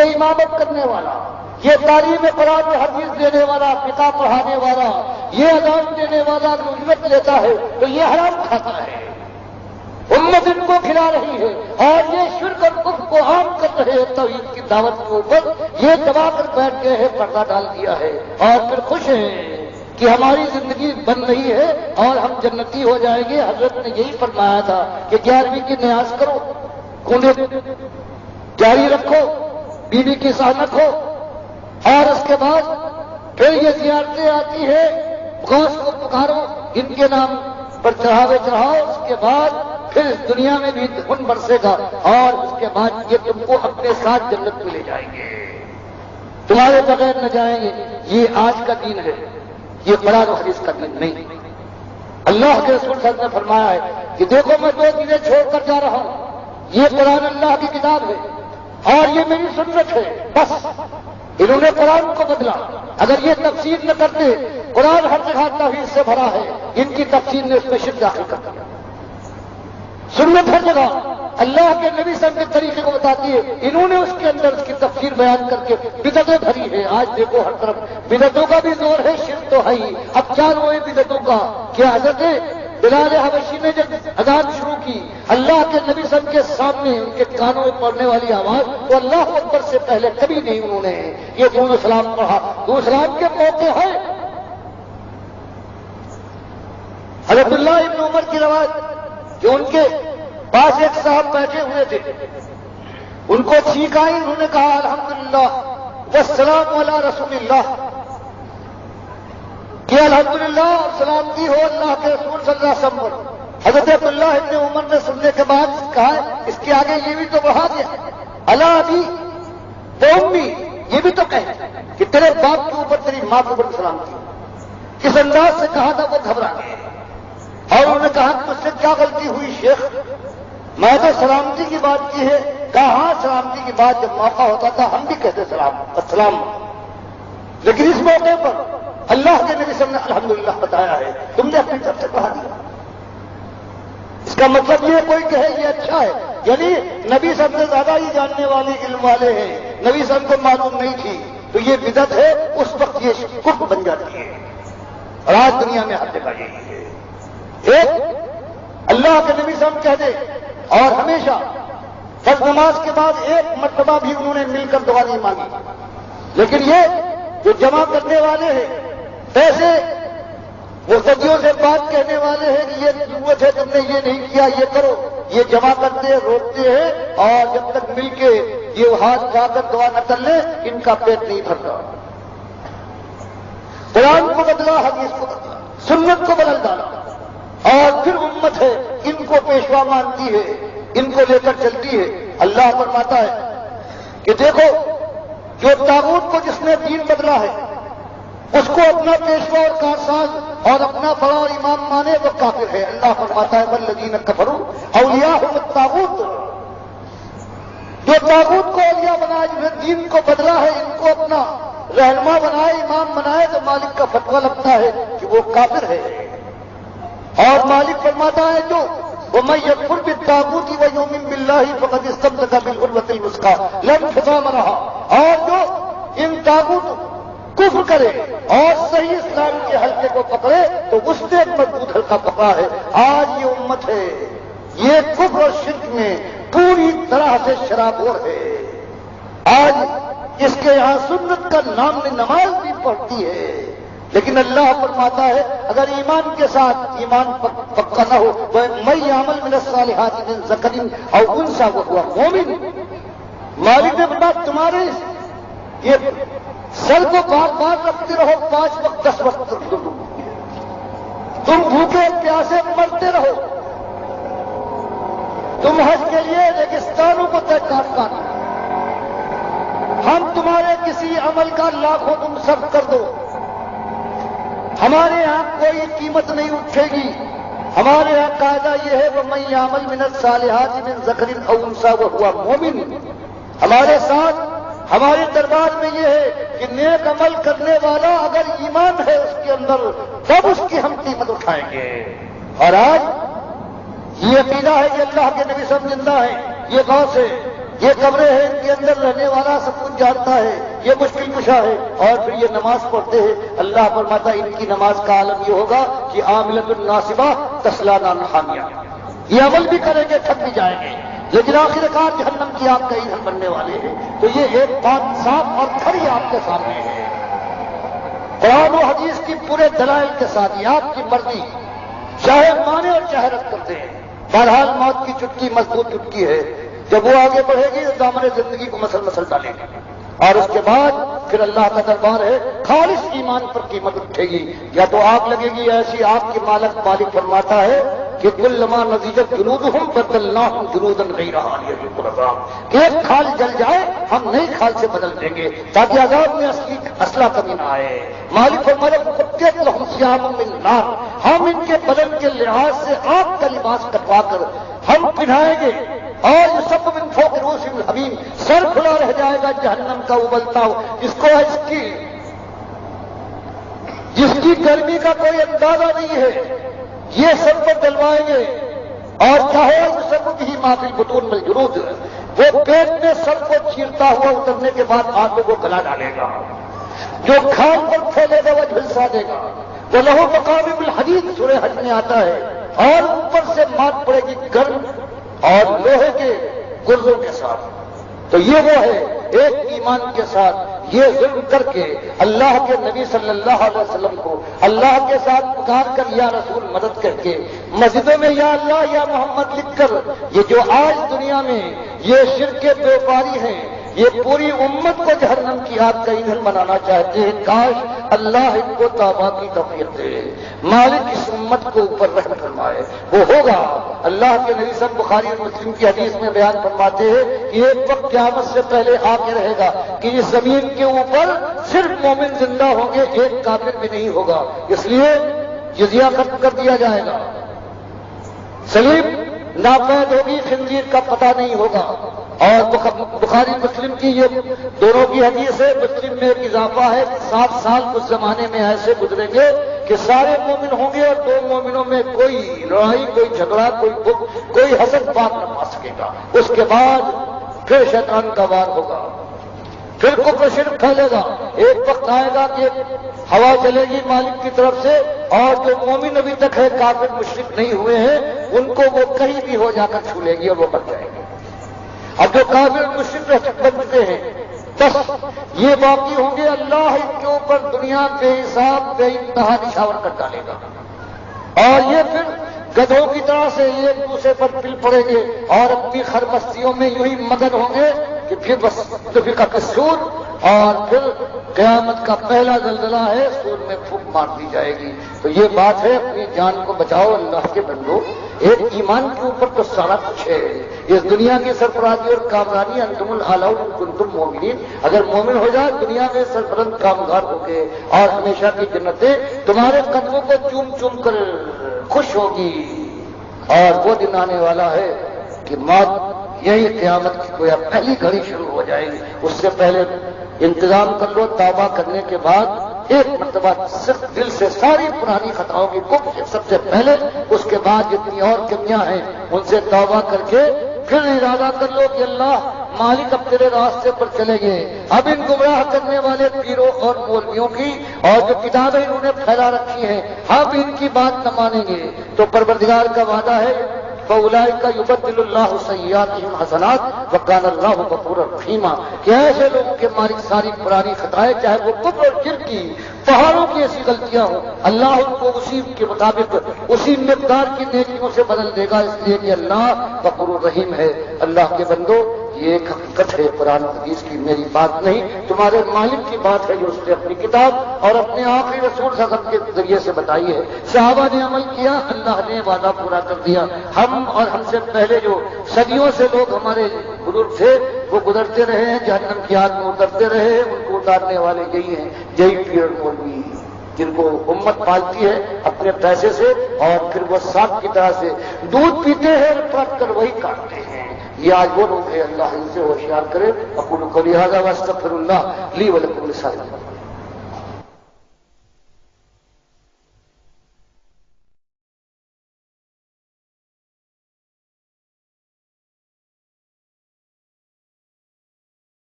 یہ امامت کرنے والا، یہ تعلیم قرآن و حدیث دینے والا، کتاب پڑھانے والا، یہ اذان دینے والا اگر اجرت لیتا ہے تو یہ حرام کھاتا ہے، امت ان کو کھلا رہی ہے، اور یہ شرک اور کفر کو عام کر رہے ہیں توحید کی دعوت کے اوپر یہ دبا کر بیٹھ گئے ہیں، پردہ ڈال دیا ہے، اور پھر خوش ہیں کہ ہماری زندگی بن رہی ہے اور ہم جنتی ہو جائیں گے۔ حضرت نے یہی فرمایا تھا کہ 11ویں کی نیاز کرو، کنڈے جاری رکھو، بیوی کی سہانت ہو، اور اس کے بعد پھر یہ زیارتیں آتی ہیں، غوث کو پکارو، ان کے نام پر چڑھاوے چڑھاؤ، اس کے بعد پھر اس دنیا میں بھی خون برسے گا، اور اس کے بعد یہ تم کو اپنے ساتھ جنت میں لے جائیں گے، تمہارے بغیر نہ جائیں گے۔ یہ آج کا دین ہے، یہ قرآن و حدیث کا دین نہیں۔ اللہ کے رسول صلی اللہ علیہ وسلم نے فرمایا ہے کہ دیکھو میں 2 چیزیں چھوڑ کر جا رہا ہوں، یہ قرآن اللہ کی کتاب ہے اور یہ میری سنت ہے، بس۔ انہوں نے قرآن کو بدلا، اگر یہ تفسیر نہ کرتے، قرآن ہر جگہ توحید سے بھرا ہے، ان کی تفسیر نے اس میں شرک داخل کر دیا۔ سنت ہر جگہ اللہ کے نبی صلی اللہ علیہ وسلم کے طریقے کو بتاتی ہے، انہوں نے اس کے اندر اس کی تفسیر بیان کر کے بدعتیں بھری ہے۔ آج دیکھو ہر طرف بدعتوں کا بھی زور ہے، شرک تو ہے ہی، اب کیا روئے بدعتوں کا؟ کیا حضرت بلال حبشی نے جب اذان شروع کی، اللہ کے نبی صلی اللہ علیہ وسلم کے سامنے ان کے کانوں میں پڑنے والی آواز تو اللہ اکبر سے پہلے کبھی نہیں انہوں نے یہ درود سلام پڑھا۔ درود سلام کے موقع ہے، حضرت اللہ ابن عمر کی روایت، جو ان کے پاس ایک صاحب بیٹھے ہوئے تھے، ان کو چھینک آئی، انہوں نے کہا الحمدللہ والسلام علی رسول اللہ، کہ الحمدللہ اور سلامتی ہو اللہ کے رسول صلی اللہ علیہ وسلم۔ حضرت عبداللہ ابن عمر نے سننے کے بعد کہا اس کے آگے یہ بھی تو بڑھا دیا، اللہ ابی تو امی، یہ بھی تو کہے کہ تیرے باپ کے اوپر تیری ماں کے اوپر سلامتی ہو۔ کس انداز سے کہا تھا وہ گھبرا گئے، اور انہوں نے کہا کہ مجھ سے کیا غلطی ہوئی شیخ، میں تو سلامتی کی بات کی ہے۔ کہا ہاں سلامتی کی بات جب موقع ہوتا تھا ہم بھی کہتے سلام السلام، لیکن اس موقع پر اللہ کے نبی صلی اللہ علیہ وسلم نے الحمدللہ بتایا ہے، تم نے اپنی طرف سے پڑھا دیا۔ اس کا مطلب یہ کوئی کہے یہ اچھا ہے، یعنی نبی سب سے زیادہ ہی جاننے والے علم والے ہیں، نبی سب کو معلوم نہیں تھی تو یہ بدعت ہے، اس وقت یہ کفر بن جاتی ہے، اور آج دنیا میں ہر جگہ یہی ہے۔ ایک اللہ کے نبی صاحب کہہ دے، اور ہمیشہ فرض نماز کے بعد ایک مرتبہ بھی انہوں نے مل کر دعا نہیں مانگی، لیکن یہ جو جمع کرنے والے ہیں پیسے، وہ صدیوں سے بات کہنے والے ہیں کہ یہ ضرورت ہے تم نے یہ نہیں کیا یہ کرو، یہ جمع کرتے روکتے ہیں، اور جب تک مل کے یہ ہاتھ اٹھا کر دعا نہ کر لیں ان کا پیٹ نہیں بھرتا۔ قرآن کو بدلا، حدیث کو بدلا، سنت کو بدل ڈالا، اور پھر امت ہے ان کو پیشوا مانتی ہے، ان کو لے کر چلتی ہے۔ اللہ فرماتا ہے کہ دیکھو جو طاغوت کو جس نے دین بدلا ہے اس کو اپنا پیشوا اور کارساز اور اپنا بڑا اور امام مانے وہ کافر ہے۔ اللہ فرماتا ہے والذین کفروا اولیاءہم الطاغوت، جو طاغوت کو اولیاء بنائے، جنہیں دین کو بدلا ہے، ان کو اپنا رہنما بنائے، امام بنائے، تو مالک کا فتویٰ لگتا ہے کہ وہ کافر ہے۔ اور مالک فرماتا ہے جو وَمَن يَكْفُرْ بِالطَّاغُوتِ وَيُؤْمِن بِاللَّهِ فَقَدِ اسْتَمْسَكَ بِالْعُرْوَةِ الْوُثْقَىٰ لَا انفِصَامَ لَهَا، اور جو ان طاغوت کفر کرے اور صحیح اسلام کے حلقے کو پکڑے تو اس نے ایک مضبوط حلقہ پکڑا ہے۔ آج یہ امت ہے یہ کفر اور شرک میں پوری طرح سے شرابور ہے۔ آج اس کے یہاں سنت کا نام میں نماز بھی پڑھتی ہے، لیکن اللہ فرماتا ہے اگر ایمان کے ساتھ ایمان پکا نہ ہو، وَمَن يَعْمَلْ مِنَ الصَّالِحَاتِ مِن ذَكَرٍ أَوْ أُنثَىٰ وَهُوَ مُؤْمِنٌ، مالک نے بتایا تمہارے یہ سر کو بار بار رکھتے رہو، 5 وقت 10 وقت رکھ دو، تم بھوکے پیاسے مرتے رہو، تم حج کے لیے ریگستانوں کو طے کرنا، ہم تمہارے کسی عمل کا لاکھوں تم صرف کر دو، ہمارے یہاں کوئی قیمت نہیں اٹھے گی۔ ہمارے یہاں قاعدہ یہ ہے وَمَن يَعْمَلْ مِنَ الصَّالِحَاتِ مِن ذَكَرٍ أَوْ أُنثَىٰ وَهُوَ مُؤْمِنٌ، ہمارے ساتھ ہمارے دربار میں یہ ہے کہ نیک عمل کرنے والا اگر ایمان ہے اس کے اندر تب اس کی ہم قیمت اٹھائیں گے۔ اور آج یہ عقیدہ ہے کہ اللہ کے نبی صلی اللہ علیہ وسلم زندہ ہیں، یہ غوث ہے، یہ قبریں ہیں، ان کے اندر رہنے والا سب کچھ جانتا ہے، یہ مشکل کشا ہے، اور پھر یہ نماز پڑھتے ہیں۔ اللہ فرماتا ہے ان کی نماز کا عالم یہ ہوگا کہ عاملۃ الناصبہ تصلی نارا حامیہ، یہ عمل بھی کریں گے، تھک بھی جائیں گے، لیکن آخر کار جہنم کی آگ کا ایندھن بننے والے ہیں۔ تو یہ ایک بات صاف اور کھڑی آپ کے سامنے ہے، قرآن و حدیث کی پورے دلائل کے ساتھ، یہ آپ کی مرضی، چاہے مانے اور چاہے رد کرتے ہیں۔ بہرحال موت کی چٹکی مضبوط چٹکی ہے، جب وہ آگے بڑھے گی تو دامن زندگی کو مسل مسل ڈالے گی، اور اس کے بعد پھر اللہ کا دربار ہے، خالص ایمان پر قیمت اٹھے گی، یا تو آگ لگے گی ایسی آگ کی مالک فرماتا ہے کہ کلما نضجت جلودہم بدلناہم جلودا غیرہا لیذوقوا العذاب، ایک کھال جل جائے ہم نئی کھال سے بدل دیں گے تاکہ عذاب میں اصلہ کمی نہ آئے۔ مالک فرماتا ہے قطعت لہم ثیاب من نار، ہم ان کے بدن کے لحاظ سے آگ کا لباس کٹوا کر ہم پہنائیں گے، اور یہ سب من فوق رؤوسہم الحمیم، سر کھلا رہ جائے گا جہنم کا ابلتا ہو، جس کی گرمی کا کوئی اندازہ نہیں ہے، یہ سب پر ڈلوائیں گے، اور چاہے سب بھی معافی البطون میں الجلود، وہ پیٹ میں سر کو چیرتا ہوا اترنے کے بعد آنکھوں کو گلا ڈالے گا، جو کھان پر پھیلے گا وہ جھلسا دے گا، وہ لہو مقامع الحدید سورہ حج میں آتا ہے، اور اوپر سے مات پڑے گی گرم اور لوہے کے گرزوں کے ساتھ۔ تو یہ وہ ہے ایک ایمان کے ساتھ یہ ظلم کر کے اللہ کے نبی صلی اللہ علیہ وسلم کو اللہ کے ساتھ پکار کر یا رسول مدد کر کے مسجدوں میں یا اللہ یا محمد لکھ کر، یہ جو آج دنیا میں یہ شرک بیوپاری ہیں، یہ پوری امت کو جہنم کی آگ کا ایندھن بنانا چاہتے ہیں، کاش اللہ ان کو توبہ کی توفیق دے، مالک اس امت کو اوپر رحم فرمائے، وہ ہوگا۔ اللہ کے نبی صلی بخاری اور مسلم کی حدیث میں بیان فرماتے ہیں کہ ایک وقت قیامت سے پہلے آ کے رہے گا کہ اس زمین کے اوپر صرف مومن زندہ ہوں گے، ایک کافر بھی نہیں ہوگا، اس لیے جزیہ ختم کر دیا جائے گا، سلیم ناپید ہوگی، خنزیر کا پتہ نہیں ہوگا۔ اور بخاری مسلم کی یہ دونوں کی حدیث ہے، مسلم میں ایک اضافہ ہے، 7 سال اس زمانے میں ایسے گزریں گے کہ سارے مومن ہوں گے اور 2 مومنوں میں کوئی لڑائی، کوئی جھگڑا، کوئی بغض، کوئی حسد بات نہ پا سکے گا۔ اس کے بعد پھر شیطان کا وار ہوگا، پھر کفر شرک پھیلے گا، ایک وقت آئے گا کہ ہوا چلے گی مالک کی طرف سے، اور جو مومن ابھی تک ہے کافر مشرک نہیں ہوئے ہیں ان کو وہ کہیں بھی ہو جا کر چھو لے گی اور وہ بچ جائے گی۔ اب جو کافر مشرک بنتے ہیں بس یہ باقی ہوں گے، اللہ ان کے اوپر دنیا بے حساب بے انتہا نشاور کر ڈالے گا، اور یہ پھر گدھوں کی طرح سے ایک دوسرے پر پل پڑیں گے اور اپنی خرمستیوں میں یوں ہی مگن ہوں گے کہ پھر بس دفقہ السور، اور پھر قیامت کا پہلا زلزلہ ہے، سور میں پھونک مار دی جائے گی۔ تو یہ بات ہے، اپنی جان کو بچاؤ اللہ کے بندو، ایک ایمان کے اوپر تو سارا کچھ ہے، اس دنیا کی سرفرازی اور کامرانی انتم الاعلون ان کنتم مومنین، اگر مومن ہو جائے دنیا میں سرفرند کامگار ہو کے، اور ہمیشہ کی جنتیں تمہارے قدموں کو چوم چوم کر خوش ہوگی۔ اور وہ دن آنے والا ہے کہ موت یہی قیامت کی گویا پہلی گھڑی شروع ہو جائے گی، اس سے پہلے انتظام کر لو، توبہ کرنے کے بعد ایک مرتبہ صرف دل سے ساری پرانی خطاؤں کی کفر سب سے پہلے، اس کے بعد جتنی اور کمیاں ہیں ان سے توبہ کر کے پھر ارادہ کر لو کہ اللہ مالک اب تیرے راستے پر چلے گئے، اب ان گمراہ کرنے والے پیروں اور مولویوں کی اور جو کتابیں انہوں نے پھیلا رکھی ہیں ہم ان کی بات نہ مانیں گے، تو پروردگار کا وعدہ ہے فَأُولَٰئِكَ يُبَدِّلُ اللَّهُ سَيِّئَاتِهِمْ حَسَنَاتٍ وَكَانَ اللَّهُ غَفُورًا رَحِيمًا، کہ ایسے لوگوں کے مالک ساری پرانی خطائیں چاہے وہ کفر اور شرک کی پہاڑوں کی ایسی غلطیاں ہوں، اللہ ان کو اسی کے مطابق اسی مقدار کی نیکیوں سے بدل دے گا، اس لیے کہ اللہ غفور الرحیم ہے۔ اللہ کے بندو، یہ ایک حقیقت ہے قرآن حدیث کی، میری بات نہیں، تمہارے مالک کی بات ہے جو اس نے اپنی کتاب اور اپنے آخری رسول صلی اللہ علیہ وسلم کے ذریعے سے بتائی ہے۔ صحابہ نے عمل کیا، اللہ نے وعدہ پورا کر دیا۔ ہم اور ہم سے پہلے جو صدیوں سے لوگ ہمارے بزرگ تھے وہ گزرتے رہے ہیں، جہنم کی آگ میں اترتے رہے ہیں، ان کو اتارنے والے یہی ہیں، یہی پیر مولوی جن کو امت پالتی ہے اپنے پیسے سے، اور پھر وہ سانپ کی طرح سے دودھ پیتے ہیں اور پرکھ کر وہی کاٹتے ہیں۔ یہ آج وہ لوگ ہیں، اللہ ان سے ہوشیار کرے۔ اقول قولی ھذا واستغفر اللہ لی ولکم لسائر